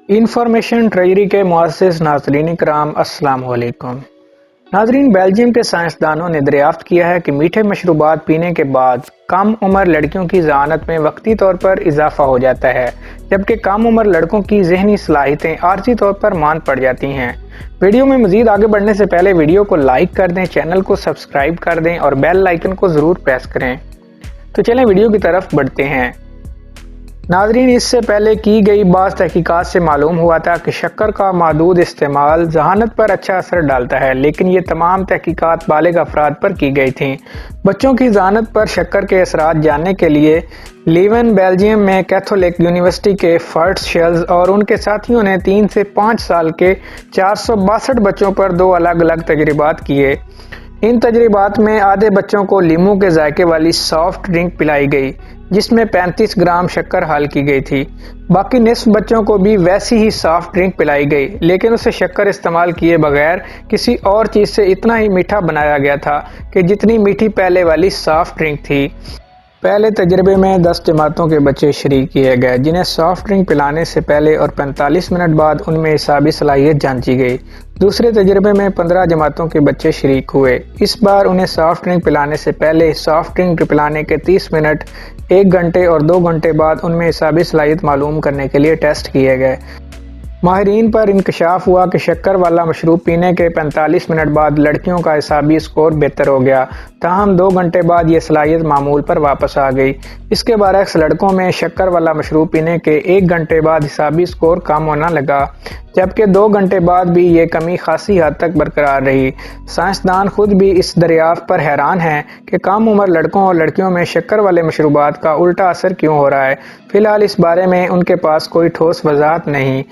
Information treasury کے معزز ناظرین کرام السلام علیکم۔ ناظرین، بیلجیم کے سائنسدانوں نے دریافت کیا ہے کہ میٹھے مشروبات پینے کے بعد کم عمر لڑکیوں کی ذہانت میں وقتی طور پر اضافہ ہو جاتا ہے، جبکہ کم عمر لڑکوں کی ذہنی صلاحیتیں عارضی طور پر ماند پڑ جاتی ہیں۔ ویڈیو میں مزید آگے بڑھنے سے پہلے ویڈیو کو لائک کر دیں، چینل کو سبسکرائب کر دیں اور بیل آئیکن کو ضرور پریس کریں۔ تو چلیں ویڈیو کی طرف بڑھتے ہیں۔ ناظرین، اس سے پہلے کی گئی بعض تحقیقات سے معلوم ہوا تھا کہ شکر کا محدود استعمال ذہانت پر اچھا اثر ڈالتا ہے، لیکن یہ تمام تحقیقات بالغ افراد پر کی گئی تھیں۔ بچوں کی ذہانت پر شکر کے اثرات جاننے کے لیے لیون، بیلجیم میں کیتھولک یونیورسٹی کے فرٹز شیلز اور ان کے ساتھیوں نے 3 سے 5 سال کے 462 بچوں پر 2 الگ الگ تجربات کیے۔ ان تجربات میں آدھے بچوں کو لیموں کے ذائقے والی سافٹ ڈرنک پلائی گئی جس میں 35 گرام شکر حل کی گئی تھی۔ باقی نصف بچوں کو بھی ویسی ہی سافٹ ڈرنک پلائی گئی، لیکن اسے شکر استعمال کیے بغیر کسی اور چیز سے اتنا ہی میٹھا بنایا گیا تھا کہ جتنی میٹھی پہلے والی سافٹ ڈرنک تھی۔ پہلے تجربے میں 10 جماعتوں کے بچے شریک کیے گئے جنہیں سافٹ ڈرنک پلانے سے پہلے اور 45 منٹ بعد ان میں اعصابی صلاحیت جانچی گئی۔ دوسرے تجربے میں 15 جماعتوں کے بچے شریک ہوئے۔ اس بار انہیں سافٹ ڈرنک پلانے سے پہلے، سافٹ ڈرنک پلانے کے 30 منٹ، 1 گھنٹے اور 2 گھنٹے بعد ان میں اعصابی صلاحیت معلوم کرنے کے لیے ٹیسٹ کیے گئے۔ ماہرین پر انکشاف ہوا کہ شکر والا مشروب پینے کے 45 منٹ بعد لڑکیوں کا اعصابی اسکور بہتر ہو گیا، تاہم 2 گھنٹے بعد یہ صلاحیت معمول پر واپس آ گئی۔ اس کے برعکس لڑکوں میں شکر والا مشروب پینے کے 1 گھنٹے بعد اعصابی اسکور کم ہونا لگا، جبکہ 2 گھنٹے بعد بھی یہ کمی خاصی حد تک برقرار رہی۔ سائنسدان خود بھی اس دریافت پر حیران ہیں کہ کم عمر لڑکوں اور لڑکیوں میں شکر والے مشروبات کا الٹا اثر کیوں ہو رہا ہے۔ فی الحال اس بارے میں ان کے پاس کوئی ٹھوس وضاحت نہیں۔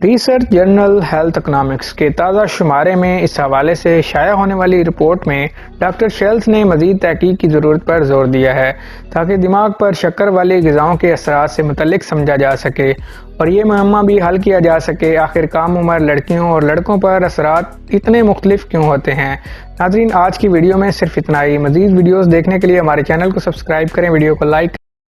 ریسرچ جرنل ہیلتھ اکنامکس کے تازہ شمارے میں اس حوالے سے شائع ہونے والی رپورٹ میں ڈاکٹر شیلز نے مزید تحقیق کی ضرورت پر زور دیا ہے تاکہ دماغ پر شکر والی غذاؤں کے اثرات سے متعلق سمجھا جا سکے اور یہ معمہ بھی حل کیا جا سکے آخر کم عمر لڑکیوں اور لڑکوں پر اثرات اتنے مختلف کیوں ہوتے ہیں۔ ناظرین، آج کی ویڈیو میں صرف اتنا ہی۔ مزید ویڈیوز دیکھنے کے لیے ہمارے چینل کو سبسکرائب کریں، ویڈیو کو لائک